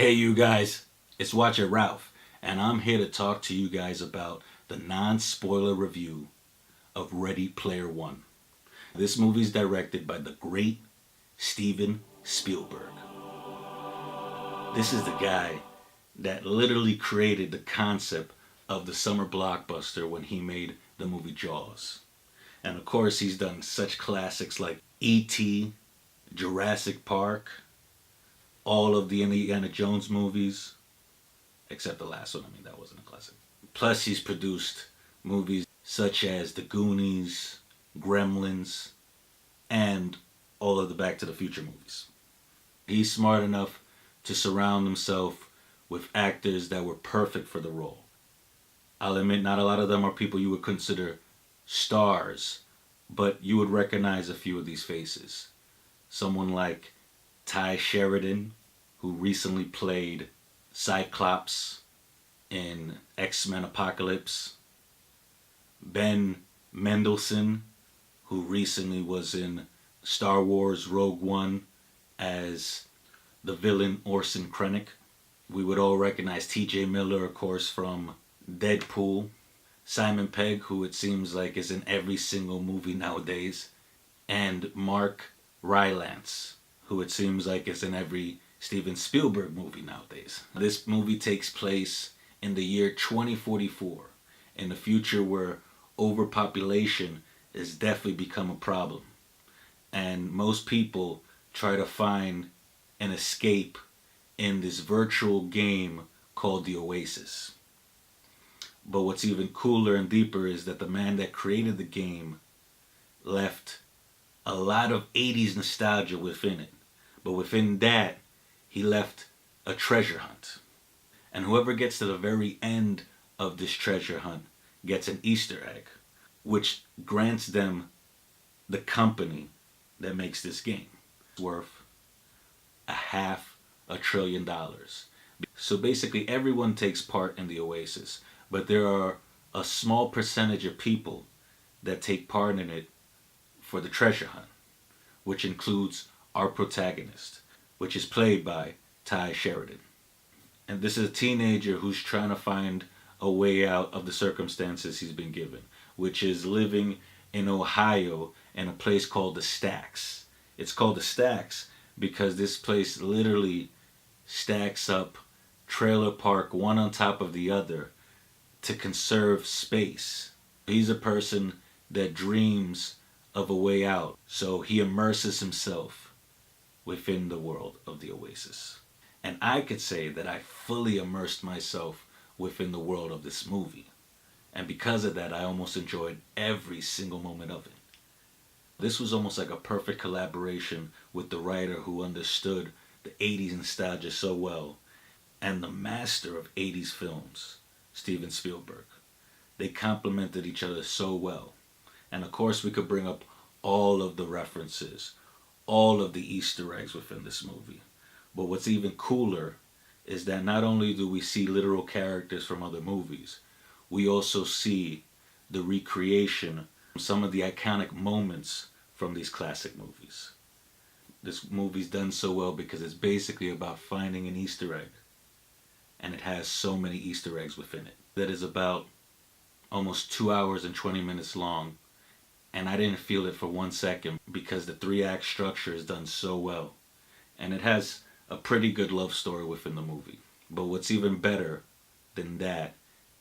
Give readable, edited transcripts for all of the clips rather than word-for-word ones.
Hey, you guys, it's Watcher Ralph, and I'm here to talk to you guys about the non spoiler review of Ready Player One. This movie is directed by the great Steven Spielberg. This is the guy that literally created the concept of the summer blockbuster when he made the movie Jaws. And of course, he's done such classics like E.T., Jurassic Park, all of the Indiana Jones movies, except the last one. I mean, that wasn't a classic. Plus, he's produced movies such as The Goonies, Gremlins, and all of the Back to the Future movies. He's smart enough to surround himself with actors that were perfect for the role. I'll admit, not a lot of them are people you would consider stars, but you would recognize a few of these faces. Someone like Ty Sheridan, who recently played Cyclops in X-Men Apocalypse. Ben Mendelsohn, who recently was in Star Wars Rogue One as the villain Orson Krennic. We would all recognize T.J. Miller, of course, from Deadpool. Simon Pegg, who it seems like is in every single movie nowadays. And Mark Rylance, who it seems like is in every Steven Spielberg movie nowadays. This movie takes place in the year 2044, in the future where overpopulation has definitely become a problem. And most people try to find an escape in this virtual game called the Oasis. But what's even cooler and deeper is that the man that created the game left a lot of 80s nostalgia within it. But within that, he left a treasure hunt. And whoever gets to the very end of this treasure hunt gets an Easter egg, which grants them the company that makes this game. It's worth $500 billion. So basically everyone takes part in the Oasis, but there are a small percentage of people that take part in it for the treasure hunt, which includes our protagonist, which is played by Ty Sheridan. And this is a teenager who's trying to find a way out of the circumstances he's been given, which is living in Ohio in a place called the Stacks. It's called the Stacks because this place literally stacks up trailer park one on top of the other to conserve space. He's a person that dreams of a way out, so he immerses himself within the world of the Oasis. And I could say that I fully immersed myself within the world of this movie. And because of that, I almost enjoyed every single moment of it. This was almost like a perfect collaboration with the writer who understood the 80s nostalgia so well and the master of 80s films, Steven Spielberg. They complemented each other so well. And of course, we could bring up all of the references, all of the Easter eggs within this movie. But what's even cooler is that not only do we see literal characters from other movies, we also see the recreation of some of the iconic moments from these classic movies. This movie's done so well because it's basically about finding an Easter egg. And it has so many Easter eggs within it. That is about almost 2 hours and 20 minutes long. And I didn't feel it for 1 second because the 3-act structure is done so well. And it has a pretty good love story within the movie. But what's even better than that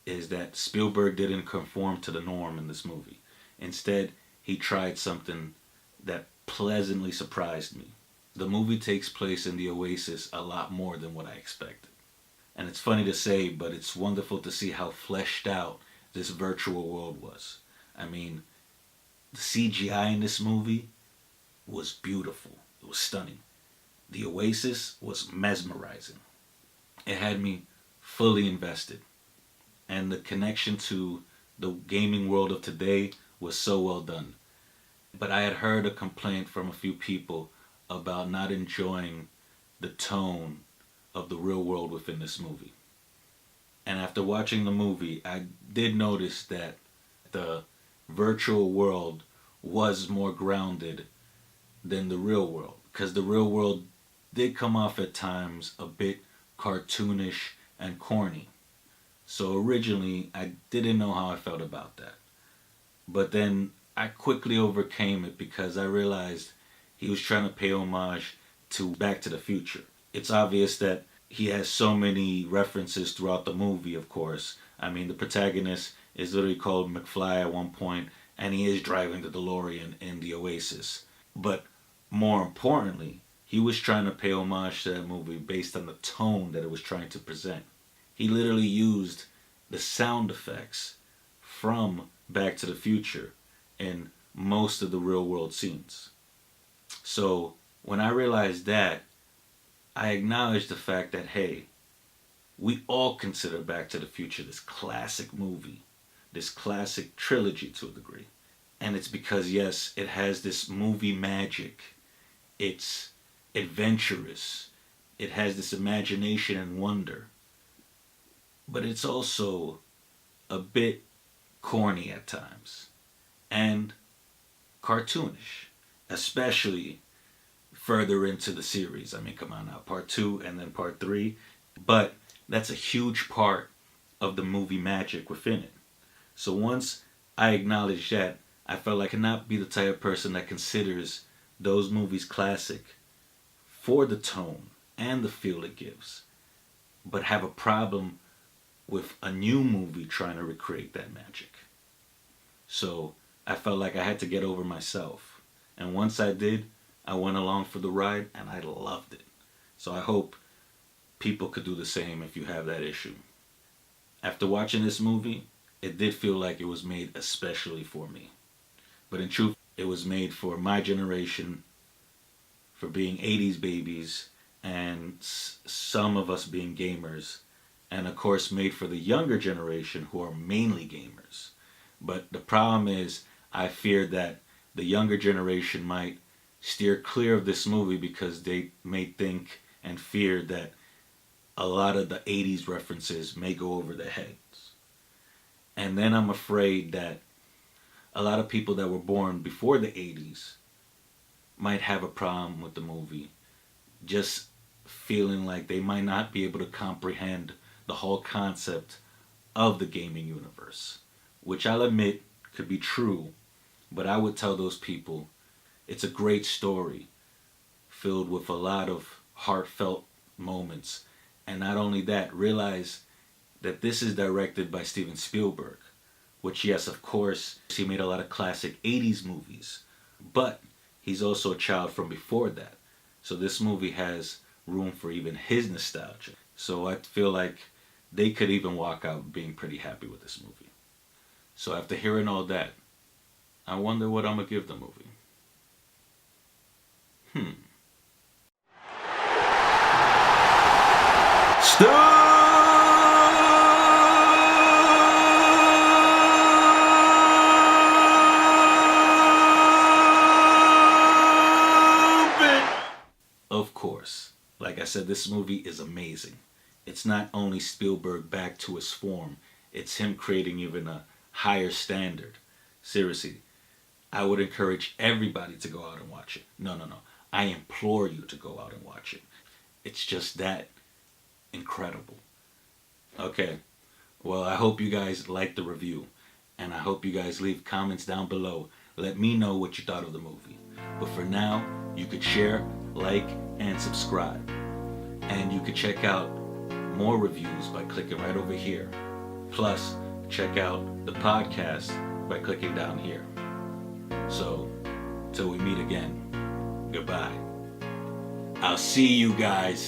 is that Spielberg didn't conform to the norm in this movie. Instead, he tried something that pleasantly surprised me. The movie takes place in the Oasis a lot more than what I expected. And it's funny to say, but it's wonderful to see how fleshed out this virtual world was. I mean, the CGI in this movie was beautiful. It was stunning. The Oasis was mesmerizing. It had me fully invested. And the connection to the gaming world of today was so well done. But I had heard a complaint from a few people about not enjoying the tone of the real world within this movie. And after watching the movie, I did notice that the virtual world was more grounded than the real world. Because the real world did come off at times a bit cartoonish, and corny. So originally, I didn't know how I felt about that. But then I quickly overcame it because I realized he was trying to pay homage to Back to the Future. It's obvious that he has so many references throughout the movie, of course. I mean, the protagonist is literally called McFly at one point, and he is driving the DeLorean in the Oasis. But more importantly, he was trying to pay homage to that movie based on the tone that it was trying to present. He literally used the sound effects from Back to the Future in most of the real world scenes. So when I realized that, I acknowledged the fact that, hey, we all consider Back to the Future this classic movie, this classic trilogy to a degree. And it's because, yes, it has this movie magic. It's adventurous. It has this imagination and wonder. But it's also a bit corny at times and cartoonish, especially further into the series. I mean, come on now, part 2 and then part 3. But that's a huge part of the movie magic within it. So once I acknowledged that, I felt like I cannot be the type of person that considers those movies classic for the tone and the feel it gives, but have a problem with a new movie trying to recreate that magic. So I felt like I had to get over myself. And once I did, I went along for the ride and I loved it. So I hope people could do the same if you have that issue. After watching this movie, it did feel like it was made especially for me. But in truth, it was made for my generation, for being 80s babies, and some of us being gamers. And of course made for the younger generation who are mainly gamers. But the problem is, I feared that the younger generation might steer clear of this movie because they may think and fear that a lot of the 80s references may go over their heads. And then I'm afraid that a lot of people that were born before the 80s might have a problem with the movie, just feeling like they might not be able to comprehend the whole concept of the gaming universe, which I'll admit could be true, but I would tell those people it's a great story filled with a lot of heartfelt moments. And not only that, realize that this is directed by Steven Spielberg, which, yes, of course, he made a lot of classic 80s movies, but he's also a child from before that. So this movie has room for even his nostalgia. So I feel like they could even walk out being pretty happy with this movie. So after hearing all that, I wonder what I'm going to give the movie. Of course, like I said, this movie is amazing. It's not only Spielberg back to his form, it's him creating even a higher standard. Seriously, I would encourage everybody to go out and watch it. No. I implore you to go out and watch it. It's just that incredible. Okay, well, I hope you guys liked the review, and I hope you guys leave comments down below. Let me know what you thought of the movie. But for now, you could share, like, and subscribe. And you could check out more reviews by clicking right over here. Plus, check out the podcast by clicking down here. So, till we meet again, goodbye. I'll see you guys.